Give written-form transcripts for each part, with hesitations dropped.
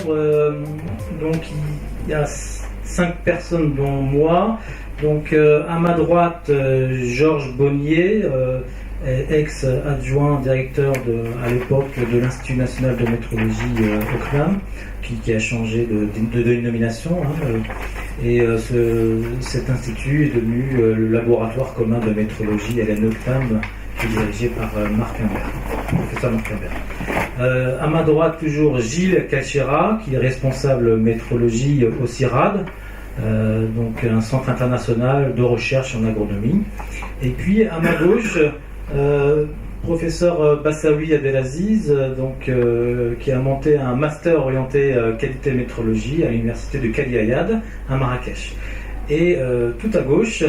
donc il y a 5 personnes dont moi. Donc à ma droite, Georges Bonnier, ex-adjoint directeur à l'époque de l'Institut national de métrologie au CNAM, qui a changé de dénomination. Et cet institut est devenu le laboratoire commun de métrologie à l'ENOCNAM, qui est dirigé par Marc Imbert, professeur Marc Imbert. À ma droite, toujours Gilles Calchera, qui est responsable métrologie au CIRAD, donc un centre international de recherche en agronomie. Et puis à ma gauche, professeur Bassaoui Abdelaziz, qui a monté un master orienté qualité métrologie à l'université de Kali Ayad à Marrakech. Et tout à gauche,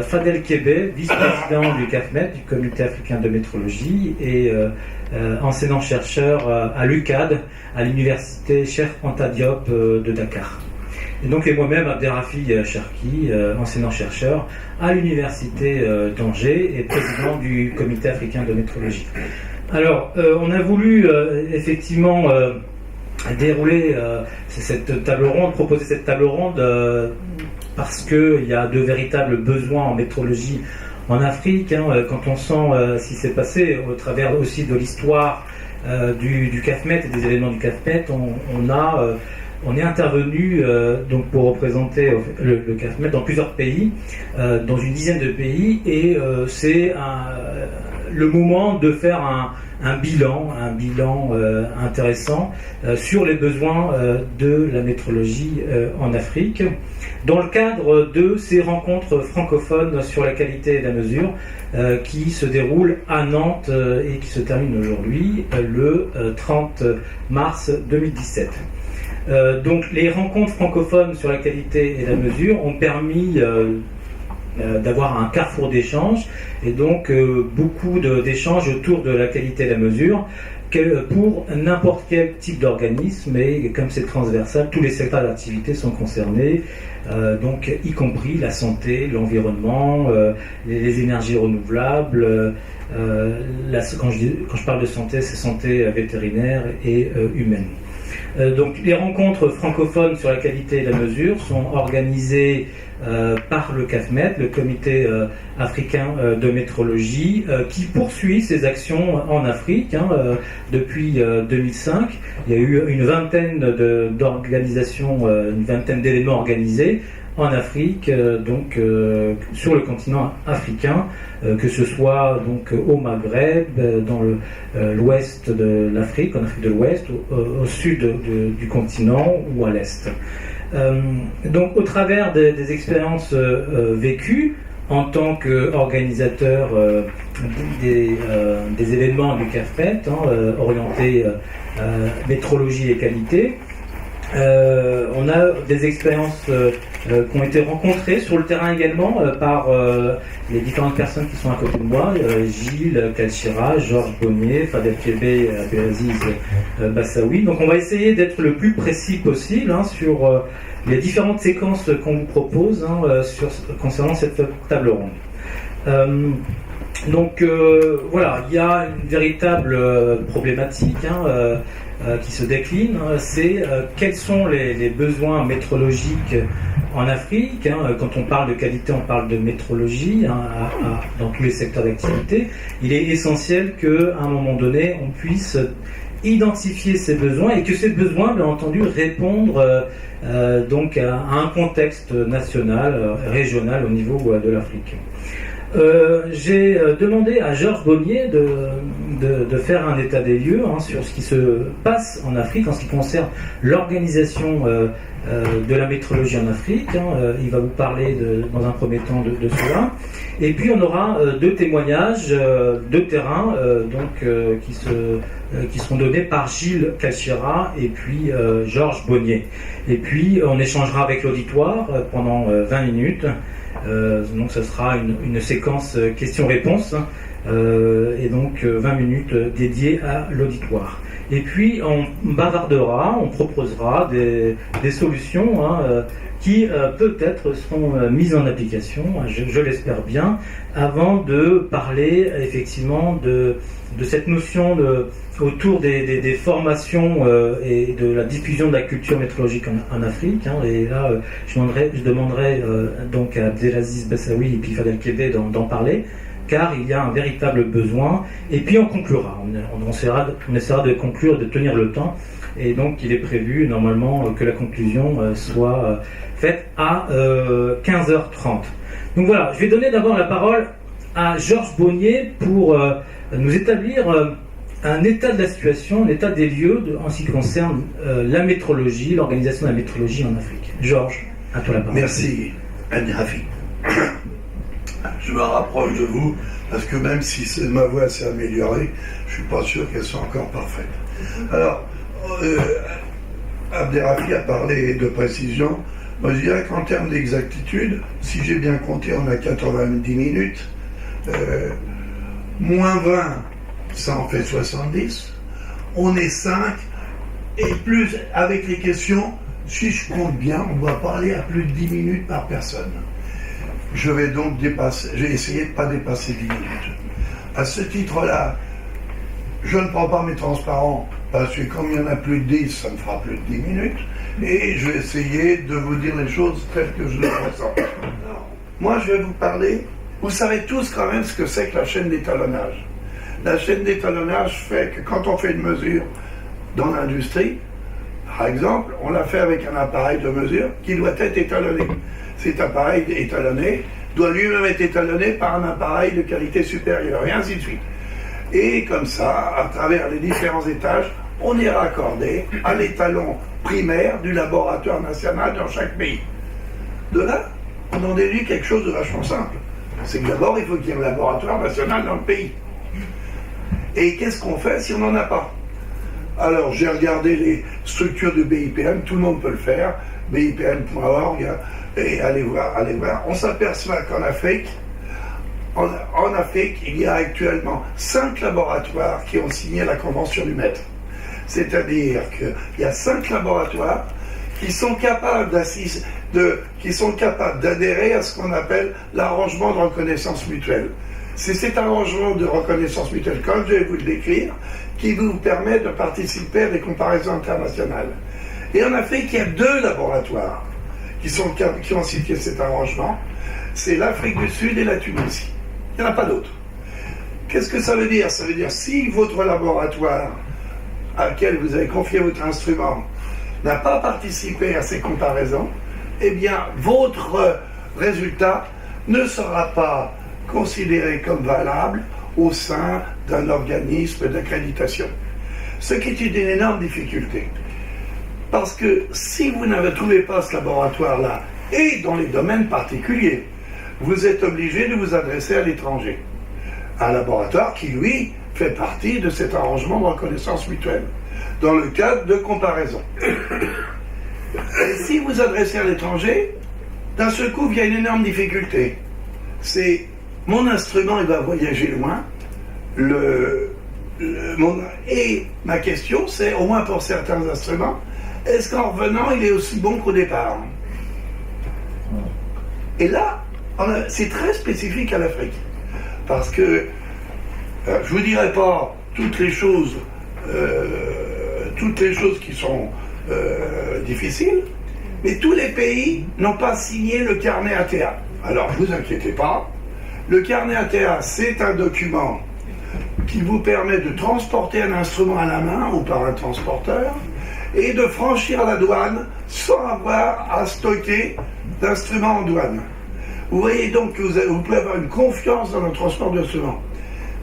Fadel Kébé, vice-président du CAFMET, du Comité africain de métrologie, et enseignant-chercheur à l'UCAD, à l'université Cheikh Anta Diop de Dakar. Et donc, et moi-même, Abderrafi Cherki, enseignant-chercheur à l'université d'Angers et président du Comité africain de métrologie. Alors, on a voulu effectivement dérouler cette table ronde, proposer cette table ronde parce qu'il y a de véritables besoins en métrologie en Afrique. Quand on sent ce qui s'est passé au travers aussi de l'histoire du CAFMET et des événements du CAFMET, on est intervenu donc pour représenter le CAFMET dans plusieurs pays, dans une dizaine de pays, et c'est le moment de faire un bilan intéressant sur les besoins de la métrologie en Afrique, dans le cadre de ces rencontres francophones sur la qualité et la mesure qui se déroulent à Nantes et qui se terminent aujourd'hui, le 30 mars 2017. Donc les rencontres francophones sur la qualité et la mesure ont permis d'avoir un carrefour d'échanges et donc beaucoup d'échanges autour de la qualité et la mesure pour n'importe quel type d'organisme, et comme c'est transversal, tous les secteurs d'activité sont concernés, donc y compris la santé, l'environnement, les énergies renouvelables. Quand je parle de santé, c'est santé vétérinaire et humaine. Donc les rencontres francophones sur la qualité et la mesure sont organisées par le CAFMET, le Comité africain de métrologie, qui poursuit ses actions en Afrique depuis 2005. Il y a eu une vingtaine d'organisations, une vingtaine d'éléments organisés en Afrique, sur le continent africain, que ce soit donc au Maghreb, dans l'ouest de l'Afrique, en Afrique de l'Ouest, au sud du continent ou à l'est. Donc au travers des expériences vécues en tant qu'organisateur des événements du CAFMET, orientés métrologie et qualité, on a des expériences qui ont été rencontrées sur le terrain également par les différentes personnes qui sont à côté de moi, Gilles Calchera, Georges Bonnier, Fadel Kébé, Abdelaziz Bassaoui. Donc on va essayer d'être le plus précis possible sur les différentes séquences qu'on vous propose concernant cette table ronde. Voilà, il y a une véritable problématique qui se décline, c'est quels sont les besoins métrologiques en Afrique. Quand on parle de qualité, on parle de métrologie dans tous les secteurs d'activité. Il est essentiel qu'à un moment donné, on puisse identifier ces besoins et que ces besoins, bien entendu, répondent donc à un contexte national, régional au niveau de l'Afrique. J'ai demandé à Georges Bonnier de faire un état des lieux sur ce qui se passe en Afrique en ce qui concerne l'organisation de la métrologie en Afrique. Il va vous parler dans un premier temps de cela. Et puis on aura deux témoignages de terrain qui seront donnés par Gilles Calchera et puis Georges Bonnier. Et puis on échangera avec l'auditoire pendant 20 minutes. Donc ce sera une séquence questions-réponses et donc 20 minutes dédiées à l'auditoire. et puis on bavardera, on proposera des solutions qui peut-être seront mises en application, je l'espère bien, avant de parler effectivement de cette notion autour des formations et de la diffusion de la culture météorologique en Afrique. Et là, je demanderai donc à Abdelaziz Bessaoui et puis Fadel Kébé d'en parler, car il y a un véritable besoin. Et puis on conclura, on essaiera de conclure, de tenir le temps. Et donc il est prévu normalement que la conclusion soit faite à 15h30. Donc voilà, je vais donner d'abord la parole à Georges Bonnier pour nous établir un état de la situation, un état des lieux en ce qui concerne la météorologie, l'organisation de la météorologie en Afrique. Georges, à toi la parole. Merci, Rafi. Je me rapproche de vous parce que même si ma voix s'est améliorée, je ne suis pas sûr qu'elle soit encore parfaite. Alors, Abderrafi a parlé de précision. Moi, je dirais qu'en termes d'exactitude, si j'ai bien compté, on a 90 minutes. Moins 20, ça en fait 70. On est 5. Et plus, avec les questions, si je compte bien, on doit parler à plus de 10 minutes par personne. Je vais donc j'ai essayé de ne pas dépasser 10 minutes. À ce titre-là, je ne prends pas mes transparents, parce que comme il y en a plus de 10, ça me fera plus de 10 minutes, et je vais essayer de vous dire les choses telles que je les ressens. Moi, je vais vous parler, vous savez tous quand même ce que c'est que la chaîne d'étalonnage. La chaîne d'étalonnage fait que quand on fait une mesure dans l'industrie, par exemple, on l'a fait avec un appareil de mesure qui doit être étalonné. Cet appareil étalonné doit lui-même être étalonné par un appareil de qualité supérieure, et ainsi de suite. Et comme ça, à travers les différents étages, on est raccordé à l'étalon primaire du laboratoire national dans chaque pays. De là, on en déduit quelque chose de vachement simple. C'est que d'abord, il faut qu'il y ait un laboratoire national dans le pays. Et qu'est-ce qu'on fait si on n'en a pas? Alors, j'ai regardé les structures de BIPM, tout le monde peut le faire, bipm.org, et allez voir. On s'aperçoit qu'en Afrique, il y a actuellement 5 laboratoires qui ont signé la Convention du Mètre. C'est-à-dire qu'il y a 5 laboratoires qui sont capables d'adhérer à ce qu'on appelle l'arrangement de reconnaissance mutuelle. C'est cet arrangement de reconnaissance mutuelle, comme je vais vous le décrire, qui vous permet de participer à des comparaisons internationales. Et en Afrique, il y a 2 laboratoires qui ont signé cet arrangement. C'est l'Afrique du Sud et la Tunisie. Il n'y en a pas d'autres. Qu'est-ce que ça veut dire? Ça veut dire si votre laboratoire à lequel vous avez confié votre instrument n'a pas participé à ces comparaisons, eh bien, votre résultat ne sera pas considéré comme valable au sein d'un organisme d'accréditation. Ce qui est une énorme difficulté. Parce que si vous ne trouvez pas ce laboratoire-là, et dans les domaines particuliers, vous êtes obligé de vous adresser à l'étranger. Un laboratoire qui, lui, fait partie de cet arrangement de reconnaissance mutuelle, dans le cadre de comparaison. Et si vous adressez à l'étranger, d'un seul coup, il y a une énorme difficulté. C'est, mon instrument, il va voyager loin, et ma question, c'est, au moins pour certains instruments, est-ce qu'en revenant, il est aussi bon qu'au départ? Et là, c'est très spécifique à l'Afrique. Parce que, je ne vous dirai pas toutes les choses qui sont difficiles, mais tous les pays n'ont pas signé le carnet ATA. Alors, ne vous inquiétez pas, le carnet ATA, c'est un document qui vous permet de transporter un instrument à la main ou par un transporteur et de franchir la douane sans avoir à stocker d'instruments en douane. Vous voyez donc que vous pouvez avoir une confiance dans le transport d'instruments.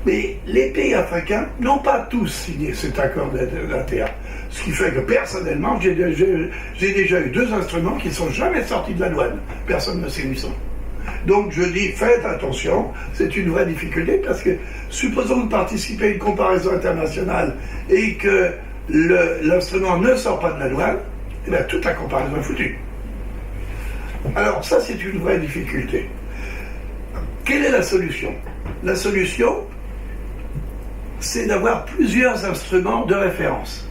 Mais les pays africains n'ont pas tous signé cet accord d'ATA. Ce qui fait que personnellement, j'ai déjà eu 2 instruments qui ne sont jamais sortis de la douane. Personne ne sait où ils sont. Donc je dis, faites attention, c'est une vraie difficulté parce que supposons que vous participez à une comparaison internationale et que l'instrument ne sort pas de la douane, et bien toute la comparaison est foutue. Alors ça, c'est une vraie difficulté. Quelle est la solution? La solution, c'est d'avoir plusieurs instruments de référence.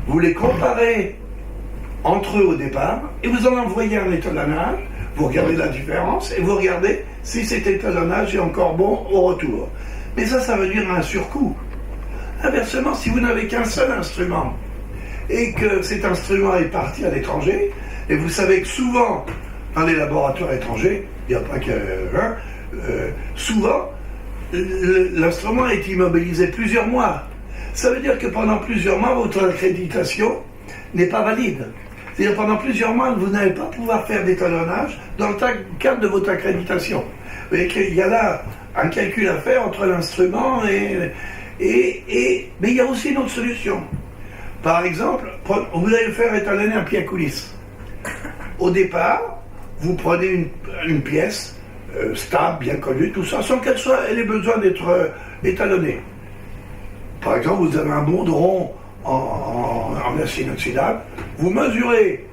Vous les comparez entre eux au départ, et vous en envoyez un étalonnage, vous regardez la différence, et vous regardez si cet étalonnage est encore bon au retour. Mais ça veut dire un surcoût. Inversement, si vous n'avez qu'un seul instrument, et que cet instrument est parti à l'étranger, et vous savez que souvent, dans les laboratoires étrangers, il n'y a pas que... souvent, l'instrument est immobilisé plusieurs mois. Ça veut dire que pendant plusieurs mois, votre accréditation n'est pas valide. C'est-à-dire pendant plusieurs mois, vous n'allez pas pouvoir faire d'étalonnage dans le cadre de votre accréditation. Vous voyez qu'il y a là un calcul à faire entre l'instrument mais il y a aussi une autre solution. Par exemple, vous allez faire étalonner un pied à coulisse. Au départ, vous prenez une pièce stable, bien connue, tout ça, sans qu'elle ait besoin d'être étalonnée. Par exemple, vous avez un boudron en acier inoxydable, vous mesurez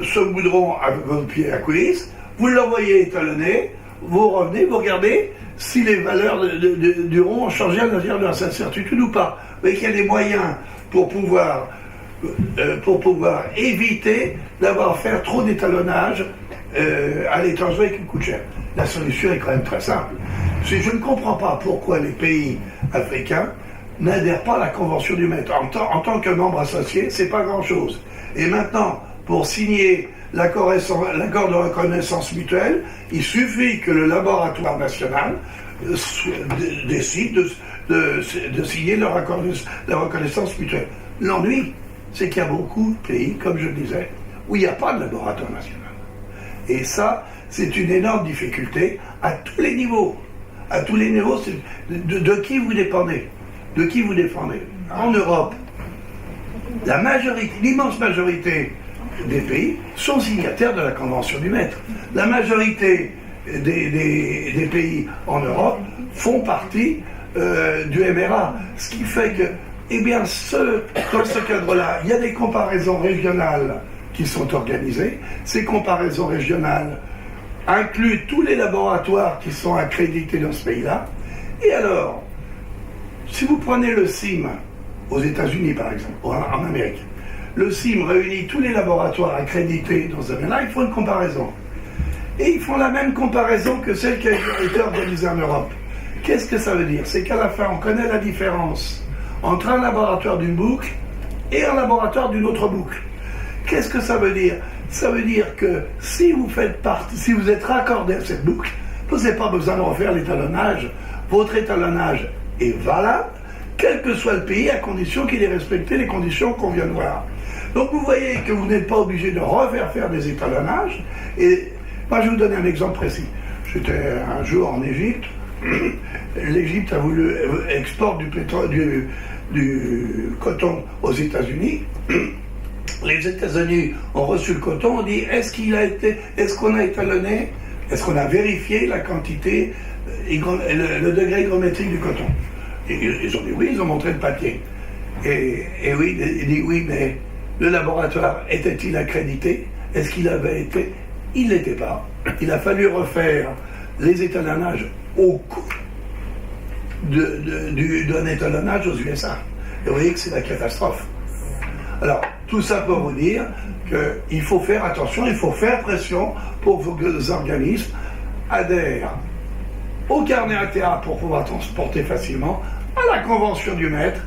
ce boudron avec votre pied à coulisse, vous l'envoyez étalonner, vous revenez, vous regardez si les valeurs du rond ont changé à l'intérieur de la certitude ou pas. Vous voyez qu'il y a des moyens pour pouvoir éviter d'avoir à faire trop d'étalonnage à l'étranger qui coûte cher. La solution est quand même très simple. Je ne comprends pas pourquoi les pays africains n'adhèrent pas à la Convention du Mètre. En tant que membre associé, c'est pas grand-chose. Et maintenant, pour signer l'accord de reconnaissance mutuelle, il suffit que le laboratoire national décide de signer la reconnaissance mutuelle. L'ennui, c'est qu'il y a beaucoup de pays, comme je le disais, où il n'y a pas de laboratoire national. Et ça, c'est une énorme difficulté à tous les niveaux. À tous les niveaux, de qui vous dépendez. De qui vous défendez. En Europe, l'immense majorité des pays sont signataires de la Convention du Mètre. La majorité des pays en Europe font partie du MRA. Ce qui fait que, dans ce cadre-là, il y a des comparaisons régionales qui sont organisées. Ces comparaisons régionales incluent tous les laboratoires qui sont accrédités dans ce pays-là. Et alors, si vous prenez le CIM aux États-Unis, par exemple, en Amérique, le CIM réunit tous les laboratoires accrédités dans ce domaine-là, ils font une comparaison. Et ils font la même comparaison que celle qui a été organisée en Europe. Qu'est-ce que ça veut dire? C'est qu'à la fin, on connaît la différence entre un laboratoire d'une boucle et un laboratoire d'une autre boucle. Qu'est-ce que ça veut dire? Ça veut dire que si vous êtes raccordé à cette boucle, vous n'avez pas besoin de refaire l'étalonnage. Votre étalonnage est valable, quel que soit le pays, à condition qu'il ait respecté les conditions qu'on vient de voir. Donc vous voyez que vous n'êtes pas obligé de refaire faire des étalonnages. Et moi, je vais vous donner un exemple précis. J'étais un jour en Égypte. L'Égypte a voulu exporter du coton aux États-Unis. Les États-Unis ont reçu le coton, ont dit est-ce qu'on a étalonné, est-ce qu'on a vérifié la quantité, le degré hygrométrique du coton? Et ils ont dit oui, ils ont montré le papier. Et oui, il dit oui, mais le laboratoire était-il accrédité? Est-ce qu'il avait été? Il ne l'était pas. Il a fallu refaire les étalonnages au coût d'un étalonnage aux USA. Et vous voyez que c'est la catastrophe. Alors, tout ça pour vous dire qu'il faut faire attention, il faut faire pression pour que les organismes adhèrent au carnet ATA pour pouvoir transporter facilement, à la Convention du Mètre,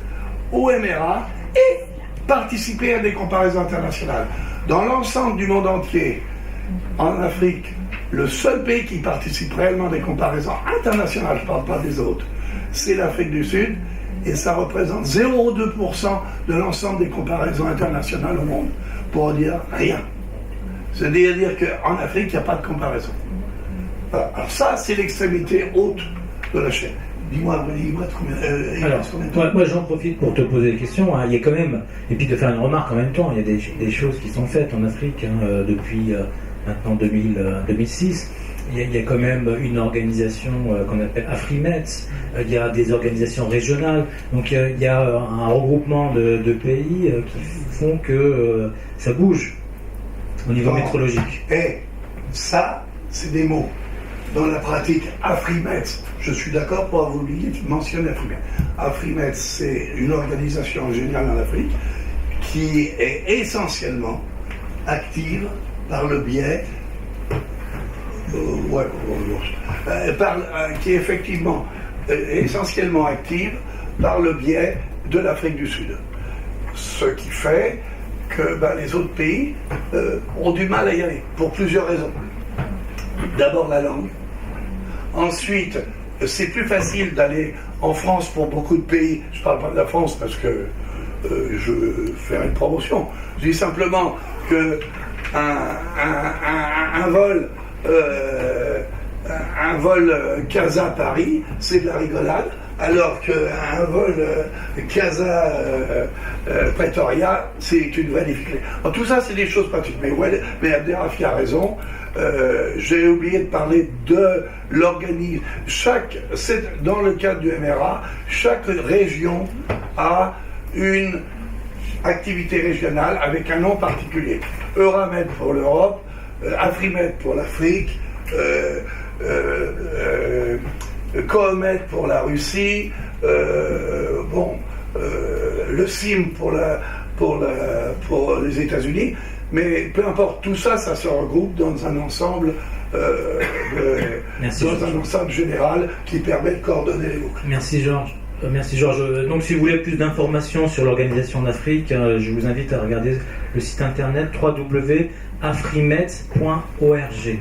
au MRA et participer à des comparaisons internationales. Dans l'ensemble du monde entier, en Afrique, le seul pays qui participe réellement à des comparaisons internationales, je ne parle pas des autres, c'est l'Afrique du Sud, et ça représente 0,2% de l'ensemble des comparaisons internationales au monde, pour dire rien. C'est-à-dire qu'en Afrique, il n'y a pas de comparaison. Voilà. Alors ça, c'est l'extrémité haute de la chaîne. Dis-moi combien... moi j'en profite pour te poser des questions. Hein. Il y a quand même, et puis de faire une remarque en même temps, il y a des choses qui sont faites en Afrique depuis maintenant 2006. Il y a quand même une organisation qu'on appelle Afrimet, il y a des organisations régionales, donc il y a un regroupement de pays qui font que ça bouge au niveau métrologique. Et ça, c'est des mots. dans la pratique, Afrimet, je suis d'accord pour vous mentionner Afrimet. Afrimet, c'est une organisation régionale en Afrique qui est essentiellement active par le biais qui est effectivement essentiellement active par le biais de l'Afrique du Sud. Ce qui fait que les autres pays ont du mal à y aller, pour plusieurs raisons. D'abord la langue. Ensuite, c'est plus facile d'aller en France pour beaucoup de pays. Je ne parle pas de la France parce que je veux faire une promotion. Je dis simplement que un vol Casa-Paris, c'est de la rigolade, alors qu'un vol Casa-Pretoria, c'est une vraie difficulté. Alors, tout ça, c'est des choses pratiques. Mais Abderrafi a raison. J'ai oublié de parler de l'organisme. Dans le cadre du MRA, chaque région a une activité régionale avec un nom particulier. Euramed pour l'Europe, Afrimed pour l'Afrique, Cohomed pour la Russie, le CIM pour les États-Unis. Mais peu importe, tout ça, ça se regroupe dans un ensemble, un ensemble général qui permet de coordonner les boucles. Merci Georges. Merci Georges. Donc si vous voulez plus d'informations sur l'organisation d'Afrique, je vous invite à regarder le site internet www.afrimet.org.